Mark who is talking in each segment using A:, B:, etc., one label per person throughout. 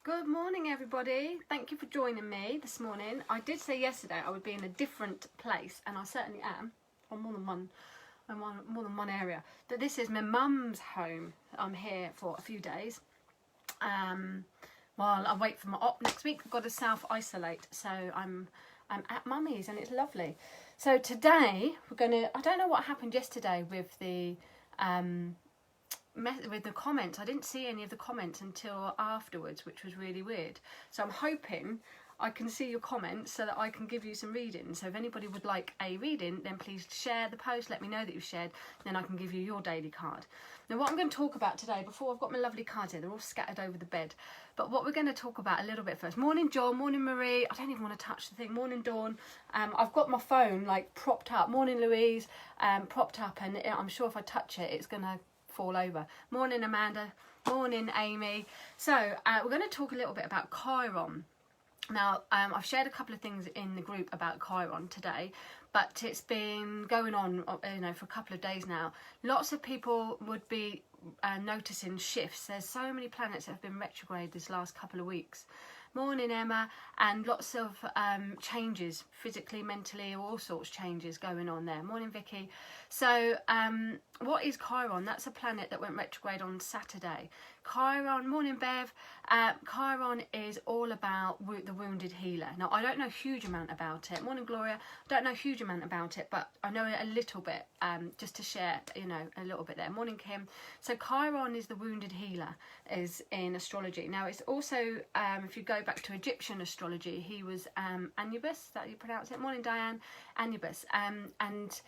A: Good morning, everybody. Thank you for joining me this morning. I did say yesterday I would be in a different place, and I certainly am. On more than one area. But this is my mum's home. I'm here for a few days. While I wait for my op next week, I've got to self-isolate, so I'm at mummy's, and it's lovely. So today we're gonna. I don't know what happened yesterday with the comments. I didn't see any of the comments until afterwards, which was really weird. So I'm hoping I can see your comments so that I can give you some readings. So if anybody would like a reading, then please share the post, let me know that you've shared, then I can give you your daily card. Now what I'm going to talk about today, before I've got my lovely cards here, they're all scattered over the bed, but what we're going to talk about a little bit first. Morning John, morning Marie, I don't even want to touch the thing, morning Dawn. I've got my phone like propped up, morning Louise, propped up, and I'm sure if I touch it, it's going to fall over. Morning Amanda, morning Amy. So we're going to talk a little bit about Chiron. Now I've shared a couple of things in the group about Chiron today, but it's been going on for a couple of days now. Lots of people would be noticing shifts. There's so many planets that have been retrograde this last couple of weeks. Morning Emma, and lots of changes physically, mentally, all sorts of changes going on there. Morning Vicky. So what is Chiron? That's a planet that went retrograde on Saturday. Chiron, morning Bev. Chiron is all about the wounded healer. Now I don't know a huge amount about it. Morning Gloria. I don't know a huge amount about it, but I know a little bit, just to share, a little bit there. Morning Kim. So Chiron is the wounded healer, is in astrology. Now it's also, if you go back to Egyptian astrology, he was Anubis, that you pronounce it. Morning Diane. Anubis, and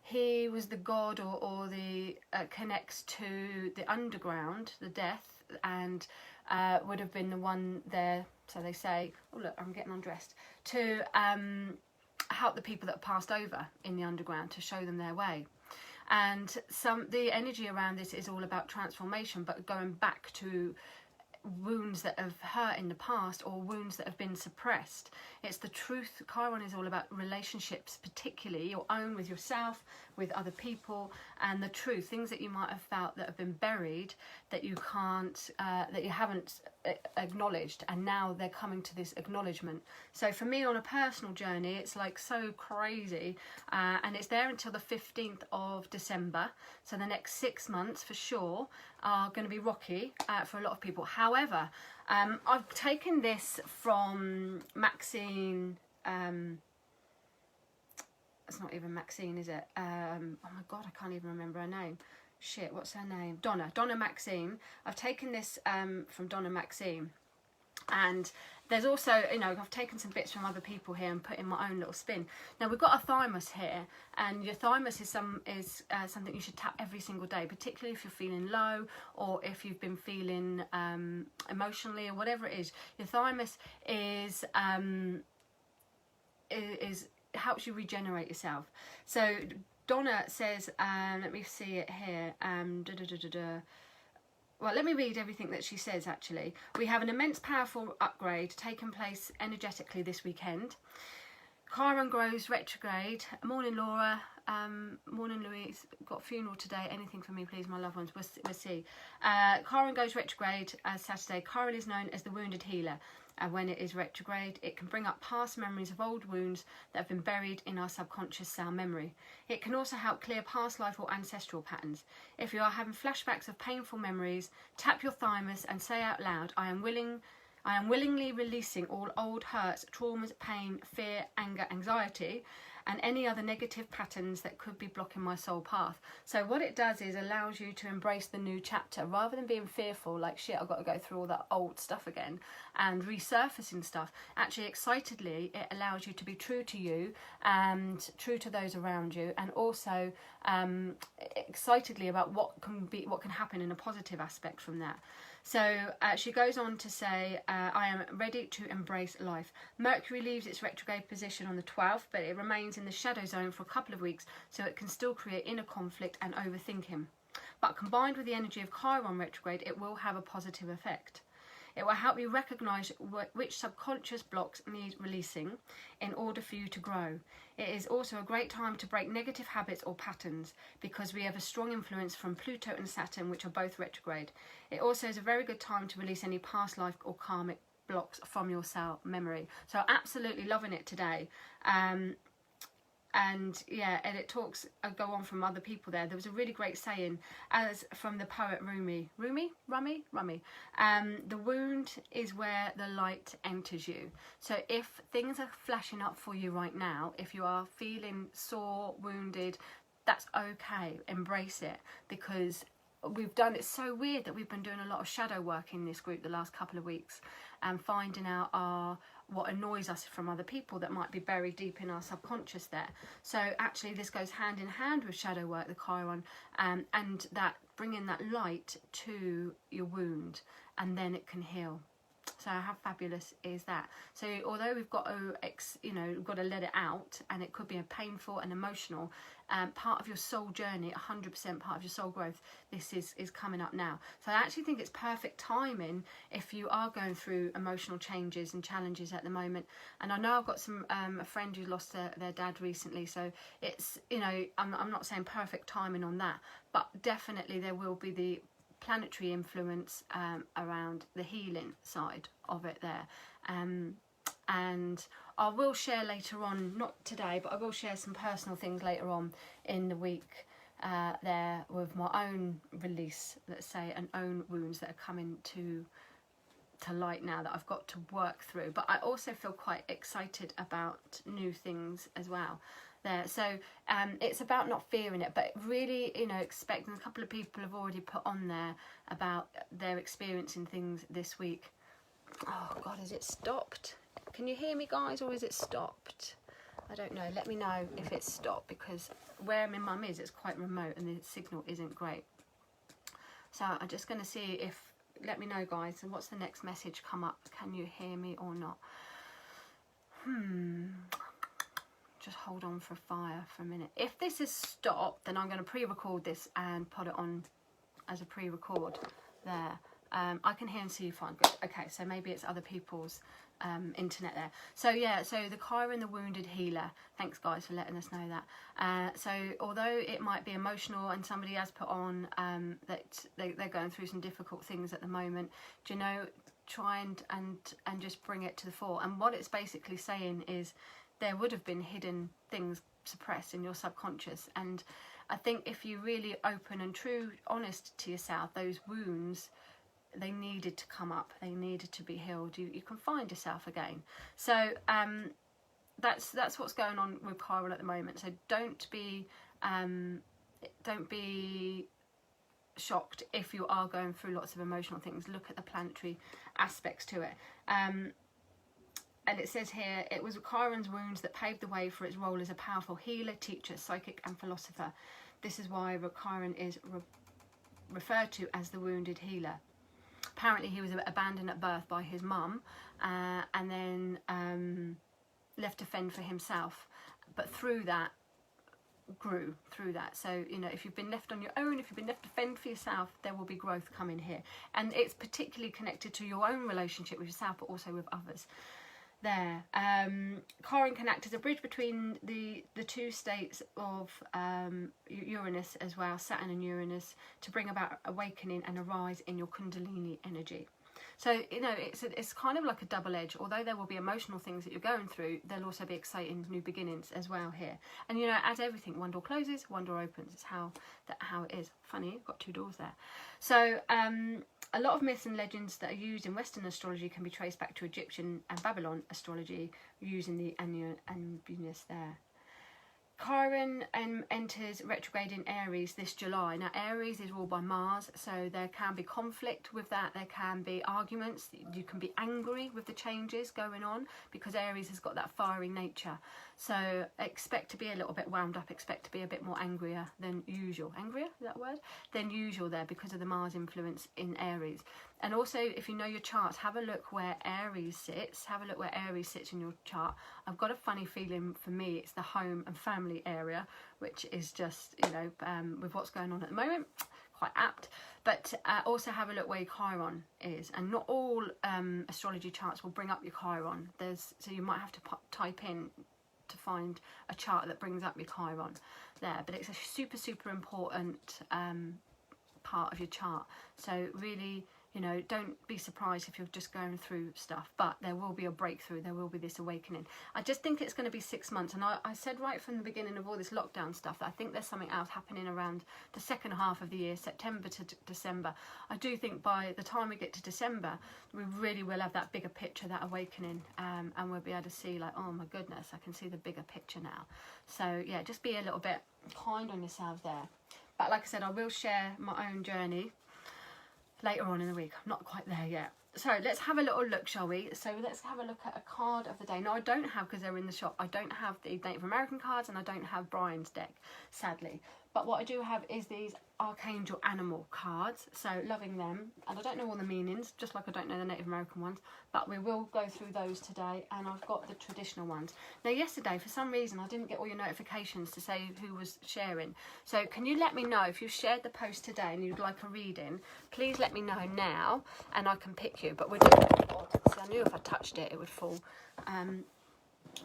A: he was the god or the connects to the underground, the death, and would have been the one there, so they say, oh look, I'm getting undressed, to help the people that have passed over in the underground, to show them their way. And the energy around this is all about transformation, but going back to wounds that have hurt in the past, or wounds that have been suppressed. It's the truth. Chiron is all about relationships, particularly your own, with yourself, with other people, and the truth, things that you might have felt that have been buried, that you can't, that you haven't acknowledged, and now they're coming to this acknowledgement. So for me, on a personal journey, it's like so crazy, and it's there until the 15th of December. So the next 6 months for sure are going to be rocky for a lot of people. However, I've taken this from Maxine. It's not even Maxine, is it? Oh my God, I can't even remember her name. Shit, what's her name? Donna Maxine. I've taken this from Donna Maxine. And there's also, I've taken some bits from other people here and put in my own little spin. Now we've got a thymus here, and your thymus is something you should tap every single day, particularly if you're feeling low, or if you've been feeling emotionally, or whatever it is. Your thymus is helps you regenerate yourself. So Donna says, let me see it here. Well, let me read everything that she says, actually. We have an immense, powerful upgrade taking place energetically this weekend. Chiron grows retrograde. Morning, Laura. Morning, Louise. Got a funeral today. Anything for me, please, my loved ones. We'll see. Chiron goes retrograde Saturday. Chiron is known as the wounded healer. And when it is retrograde, it can bring up past memories of old wounds that have been buried in our subconscious sound memory. It can also help clear past life or ancestral patterns. If you are having flashbacks of painful memories, tap your thymus and say out loud, I am willingly releasing all old hurts, traumas, pain, fear, anger, anxiety, and any other negative patterns that could be blocking my soul path. So what it does is allows you to embrace the new chapter, rather than being fearful, like shit, I've got to go through all that old stuff again, and resurfacing stuff. Actually, excitedly, it allows you to be true to you and true to those around you, and also excitedly about what can happen in a positive aspect from that. So she goes on to say, I am ready to embrace life. Mercury leaves its retrograde position on the 12th, but it remains in the shadow zone for a couple of weeks, so it can still create inner conflict and overthinking. But combined with the energy of Chiron retrograde, it will have a positive effect. It will help you recognise which subconscious blocks need releasing in order for you to grow. It is also a great time to break negative habits or patterns because we have a strong influence from Pluto and Saturn, which are both retrograde. It also is a very good time to release any past life or karmic blocks from your cell memory. So absolutely loving it today. And yeah, and it talks, I go on from other people there. There was a really great saying, as from the poet Rumi. The wound is where the light enters you. So if things are flashing up for you right now, if you are feeling sore, wounded, that's okay. Embrace it, because we've done, it's so weird that we've been doing a lot of shadow work in this group the last couple of weeks and finding out what annoys us from other people that might be buried deep in our subconscious there. So actually this goes hand in hand with shadow work, the Chiron, and that bringing that light to your wound, and then it can heal. So how fabulous is that? So although we've got to, we've got to let it out, and it could be a painful and emotional part of your soul journey, 100% part of your soul growth, this is coming up now. So I actually think it's perfect timing if you are going through emotional changes and challenges at the moment. And I know I've got some a friend who lost their dad recently, so it's, I'm not saying perfect timing on that, but definitely there will be the planetary influence around the healing side of it there, and I will share later on, not today, but I will share some personal things later on in the week there with my own release, let's say, and own wounds that are coming to light now that I've got to work through. But I also feel quite excited about new things as well there. So it's about not fearing it, but really, expecting. A couple of people have already put on there about their experiencing things this week. Oh God, has it stopped? Can you hear me, guys, or is it stopped? I don't know. Let me know if it's stopped, because where my mum is, it's quite remote and the signal isn't great. So I'm just going to see if, let me know, guys, and what's the next message come up? Can you hear me or not? Just hold on for fire for a minute. If this is stopped, then I'm going to pre-record this and put it on as a pre-record there. I can hear and see you fine. Good. Okay, so maybe it's other people's internet there. So yeah, so the Chiron, the wounded healer. Thanks, guys, for letting us know that. So although it might be emotional, and somebody has put on that they're going through some difficult things at the moment, try and just bring it to the fore. And what it's basically saying is there would have been hidden things suppressed in your subconscious, and I think if you really open and true, honest to yourself, those wounds, they needed to come up, they needed to be healed. You can find yourself again. So that's what's going on with Chiron at the moment. So don't be shocked if you are going through lots of emotional things. Look at the planetary aspects to it. And it says here, it was Chiron's wounds that paved the way for its role as a powerful healer, teacher, psychic and philosopher. This is why Chiron is referred to as the wounded healer. Apparently he was abandoned at birth by his mum, and then left to fend for himself, but through that grew through that. So if you've been left on your own, if you've been left to fend for yourself, there will be growth coming here, and it's particularly connected to your own relationship with yourself, but also with others there. Chiron can act as a bridge between the two states of Uranus as well, Saturn and Uranus, to bring about awakening and a rise in your Kundalini energy. So it's kind of like a double edge. Although there will be emotional things that you're going through, there'll also be exciting new beginnings as well here. And as everything, one door closes, one door opens. It's how it is. Funny, you've got two doors there. So a lot of myths and legends that are used in Western astrology can be traced back to Egyptian and Babylon astrology, using the Anunnaki there. Chiron enters retrograde in Aries this July. Now Aries is ruled by Mars, so there can be conflict with that. There can be arguments. You can be angry with the changes going on, because Aries has got that fiery nature. So expect to be a little bit wound up, expect to be a bit more angrier than usual. Angrier, is that a word? Than usual there, because of the Mars influence in Aries. And also, if you know your charts, have a look where Aries sits. Have a look where Aries sits in your chart. I've got a funny feeling, for me, it's the home and family area, which is just, with what's going on at the moment, quite apt. But also have a look where your Chiron is, and not all astrology charts will bring up your Chiron. So you might have to type in to find a chart that brings up your Chiron there. But it's a super important part of your chart. So really, you know, don't be surprised if you're just going through stuff, but there will be a breakthrough, there will be this awakening. I just think it's going to be 6 months, and I said right from the beginning of all this lockdown stuff that I think there's something else happening around the second half of the year, September to December. I do think by the time we get to December, we really will have that bigger picture, that awakening, and we'll be able to see like, oh my goodness, I can see the bigger picture now. So yeah, just be a little bit kind on yourself there. But like I said, I will share my own journey later on in the week. I'm not quite there yet. So let's have a little look, shall we? So let's have a look at a card of the day. Now I don't have, because they're in the shop, I don't have the Native American cards, and I don't have Brian's deck, sadly. But what I do have is these Archangel Animal cards, so loving them. And I don't know all the meanings, just like I don't know the Native American ones, but we will go through those today. And I've got the traditional ones. Now yesterday, for some reason, I didn't get all your notifications to say who was sharing. So can you let me know if you shared the post today and you'd like a reading? Please let me know now, and I can pick you. But we're doing, see, I knew if I touched it, it would fall.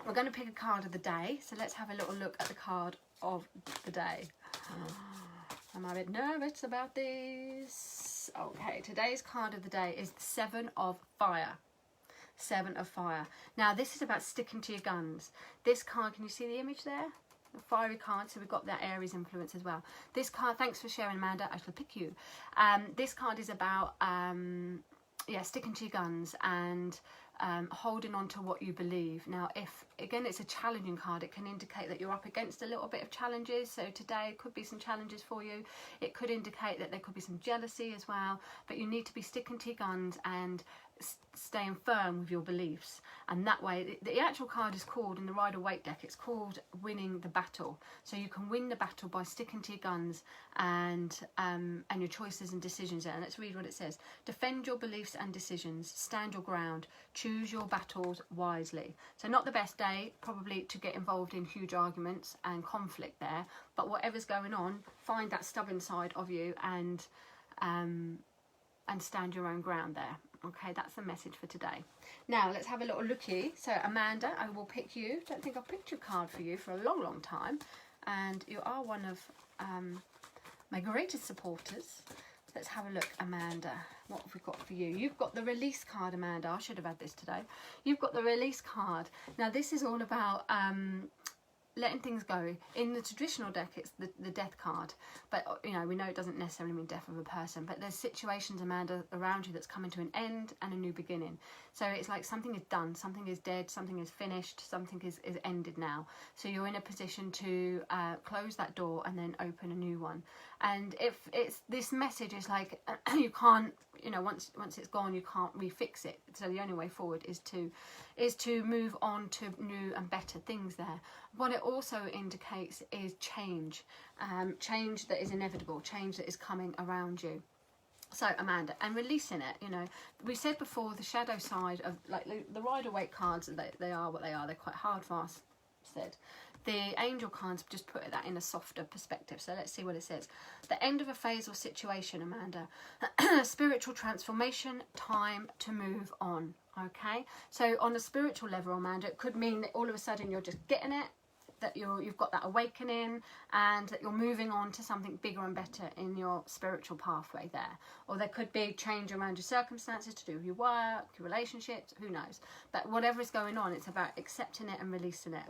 A: We're going to pick a card of the day. So let's have a little look at the card of the day. I'm a bit nervous about this. Okay, today's card of the day is the 7 of Fire. 7 of Fire. Now, this is about sticking to your guns. This card, can you see the image there? The fiery card, so we've got that Aries influence as well. This card, thanks for sharing, Amanda, I shall pick you. This card is about, yeah, sticking to your guns and holding on to what you believe. Now, if again it's a challenging card, it can indicate that you're up against a little bit of challenges. So today could be some challenges for you. It could indicate that there could be some jealousy as well, but you need to be sticking to your guns and staying firm with your beliefs. And that way, the actual card is called, in the Rider-Waite deck, it's called Winning the Battle. So you can win the battle by sticking to your guns and your choices and decisions. And let's read what it says. Defend your beliefs and decisions. Stand your ground. Choose your battles wisely. So not the best day, probably, to get involved in huge arguments and conflict there. But whatever's going on, find that stubborn side of you and stand your own ground there. Okay, that's the message for today. Now, let's have a little looky. So, Amanda, I will pick you. Don't think I've picked your card for you for a long time. And you are one of my greatest supporters. Let's have a look, Amanda. What have we got for you? You've got the Release card, Amanda. I should have had this today. You've got the Release card. Now, this is all about letting things go. In the traditional deck, it's the Death card, but you know, we know it doesn't necessarily mean death of a person, but there's situations, Amanda, around you that's coming to an end and a new beginning. So it's like something is done, something is dead, something is finished, something is ended now. So you're in a position to close that door and then open a new one. And if it's, this message is like, you can't, you know, once it's gone, you can't refix it. So the only way forward is to move on to new and better things there. What it also indicates is change, change that is inevitable, change that is coming around you. So, Amanda, and releasing it, you know, we said before, the shadow side of, like, the Rider-Waite cards, they are what they are. They're quite hard, fast said. The angel cards just put that in a softer perspective. So let's see what it says. The end of a phase or situation, Amanda. Spiritual transformation, time to move on. Okay, so on a spiritual level, Amanda, it could mean that all of a sudden you're just getting it, that you've got that awakening, and that you're moving on to something bigger and better in your spiritual pathway there. Or there could be change around your circumstances to do with your work, your relationships, who knows. But whatever is going on, it's about accepting it and releasing it.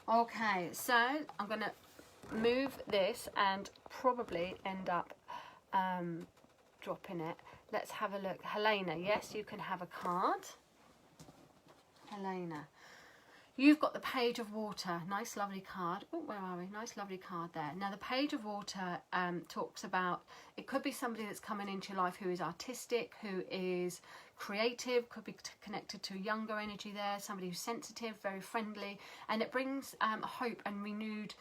A: Okay, so I'm going to move this and probably end up dropping it. Let's have a look. Helena, yes, you can have a card. Helena. You've got the Page of Water. Nice, lovely card. Oh, where are we? Nice, lovely card there. Now, the Page of Water talks about, it could be somebody that's coming into your life who is artistic, who is creative, could be connected to younger energy there, somebody who's sensitive, very friendly, and it brings hope and renewed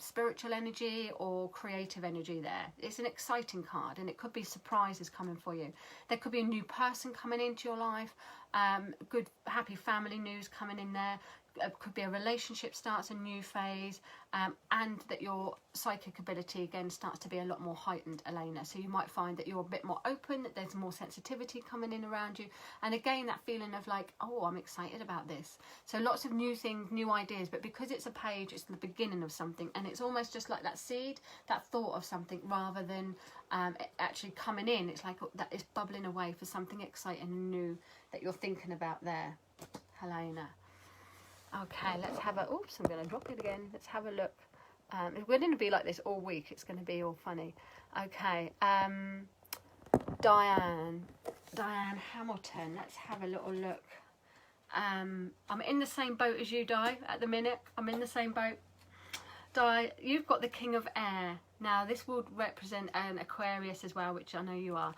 A: spiritual energy or creative energy there. It's an exciting card, and it could be surprises coming for you. There could be a new person coming into your life, good happy family news coming in there. could be a relationship starts a new phase, and that your psychic ability again starts to be a lot more heightened, Elena. So you might find that you're a bit more open, that there's more sensitivity coming in around you, and again that feeling of like, oh, I'm excited about this. So lots of new things, new ideas, but because it's a page, it's the beginning of something, and it's almost just like that seed, that thought of something, rather than it actually coming in. It's like that is bubbling away for something exciting and new that you're thinking about there, Helena. Okay, let's have a, oops, I'm going to drop it again. Let's have a look. We're going to be like this all week. It's going to be all funny. Okay, Diane Hamilton. Let's have a little look. I'm in the same boat as you, Di, at the minute. I'm in the same boat. Di, you've got the King of Air. Now, this would represent an Aquarius as well, which I know you are.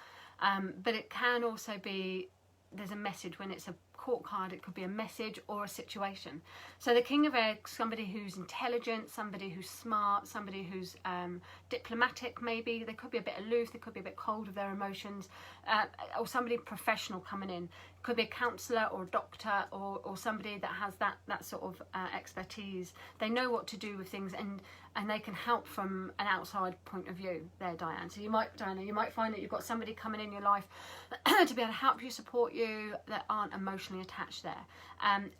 A: But it can also be, there's a message when it's a court card. It could be a message or a situation. So the King of Air, somebody who's intelligent, somebody who's smart, somebody who's diplomatic maybe. They could be a bit aloof, they could be a bit cold with their emotions, or somebody professional coming in. Could be a counsellor or a doctor, or somebody that has that sort of expertise. They know what to do with things, and they can help from an outside point of view there, Diane. So you might, Diana, you might find that you've got somebody coming in your life to be able to help you, support you, that aren't emotionally attached there.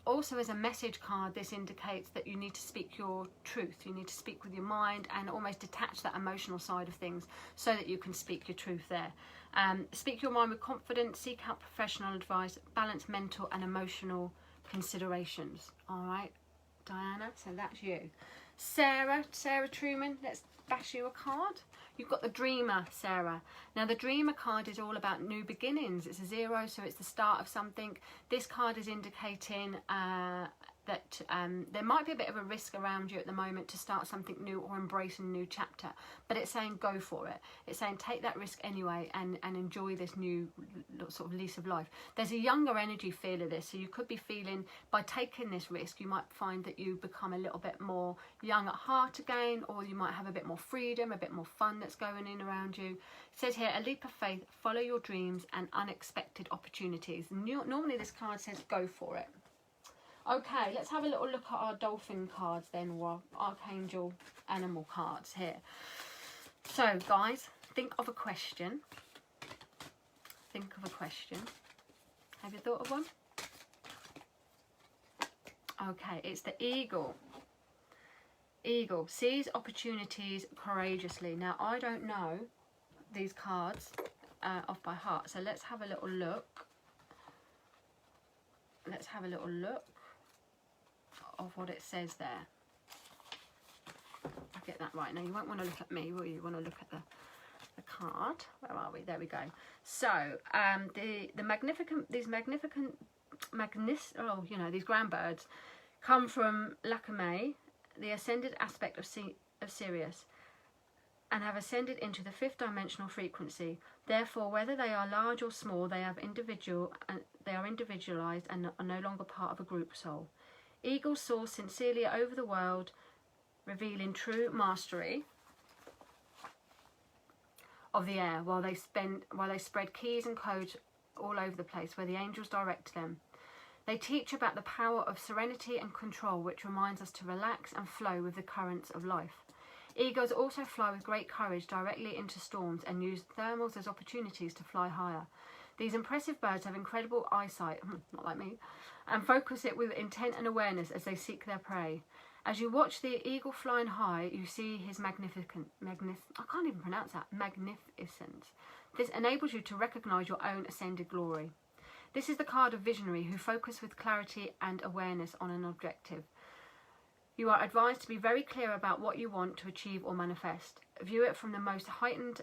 A: Also, as a message card, this indicates that you need to speak your truth. You need to speak with your mind and almost detach that emotional side of things so that you can speak your truth there. Speak your mind with confidence, seek out professional advice, balance mental and emotional considerations. All right, Diana, so that's you. Sarah Truman, let's bash you a card. You've got the Dreamer, Sarah. Now the Dreamer card is all about new beginnings. It's a 0, so it's the start of something. This card is indicating that there might be a bit of a risk around you at the moment to start something new or embrace a new chapter, but it's saying go for it. It's saying take that risk anyway and enjoy this new sort of lease of life. There's a younger energy feel of this, so you could be feeling by taking this risk you might find that you become a little bit more young at heart again, or you might have a bit more freedom, a bit more fun that's going in around you. It says here, a leap of faith, follow your dreams and unexpected opportunities. Normally this card says go for it. Okay, let's have a little look at our dolphin cards then, or archangel animal cards here. So guys, think of a question. Think of a question. Have you thought of one? Okay, it's the eagle. Eagle sees opportunities courageously. Now, I don't know these cards off by heart, so let's have a little look. Let's have a little look of what it says there. I'll get that right. Now, you won't want to look at me, will you? You want to look at the card. Where are we? There we go. So, these ground birds come from Lakame, the ascended aspect of Sirius, and have ascended into the 5th dimensional frequency. Therefore, whether they are large or small, they are individualized and are no longer part of a group soul. Eagles soar sincerely over the world, revealing true mastery of the air, while they spread keys and codes all over the place where the angels direct them. They teach about the power of serenity and control, which reminds us to relax and flow with the currents of life. Eagles also fly with great courage directly into storms and use thermals as opportunities to fly higher. These impressive birds have incredible eyesight, not like me, and focus it with intent and awareness as they seek their prey. As you watch the eagle flying high, you see his magnificence. This enables you to recognize your own ascended glory. This is the card of visionary who focus with clarity and awareness on an objective. You are advised to be very clear about what you want to achieve or manifest. View it from the most heightened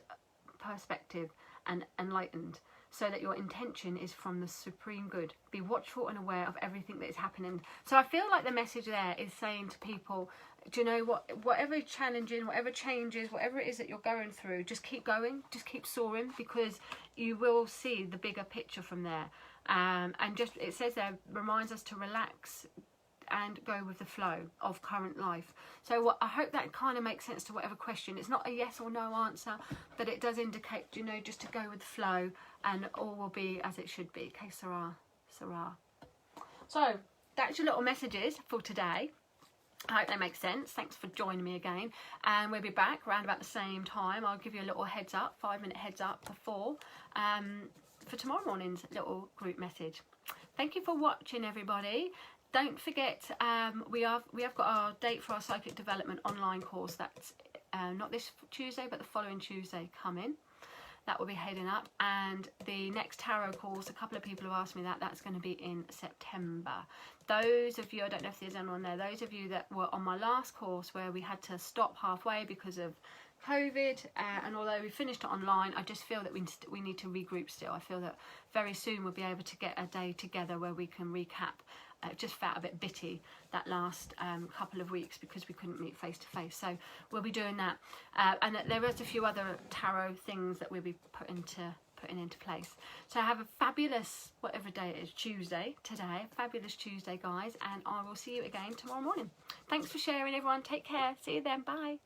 A: perspective and enlightened, so that your intention is from the supreme good. Be watchful and aware of everything that is happening. So I feel like the message there is saying to people, do you know what, whatever challenging, whatever changes, whatever it is that you're going through, just keep going, just keep soaring, because you will see the bigger picture from there. And just, it says there, reminds us to relax and go with the flow of current life. So I hope that kind of makes sense to whatever question. It's not a yes or no answer, but it does indicate, you know, just to go with the flow and all will be as it should be. Que sera, sera. So that's your little messages for today. I hope they make sense. Thanks for joining me again, and we'll be back around about the same time. I'll give you a little heads up, 5-minute heads up before for tomorrow morning's little group message. Thank you for watching, everybody. Don't forget, we have got our date for our psychic development online course. That's not this Tuesday, but the following Tuesday coming. That will be heading up, and the next tarot course, a couple of people have asked me that's going to be in September. Those of you, I don't know if there's anyone there, those of you that were on my last course where we had to stop halfway because of COVID, and although we finished it online, I just feel that we need to regroup still. I feel that very soon we'll be able to get a day together where we can recap. It just felt a bit bitty that last couple of weeks because we couldn't meet face to face, so we'll be doing that, and there is a few other tarot things that we'll be putting into place. So have a fabulous, whatever day it is, Tuesday today, fabulous Tuesday, guys, and I will see you again tomorrow morning. Thanks for sharing, everyone. Take care. See you then. Bye.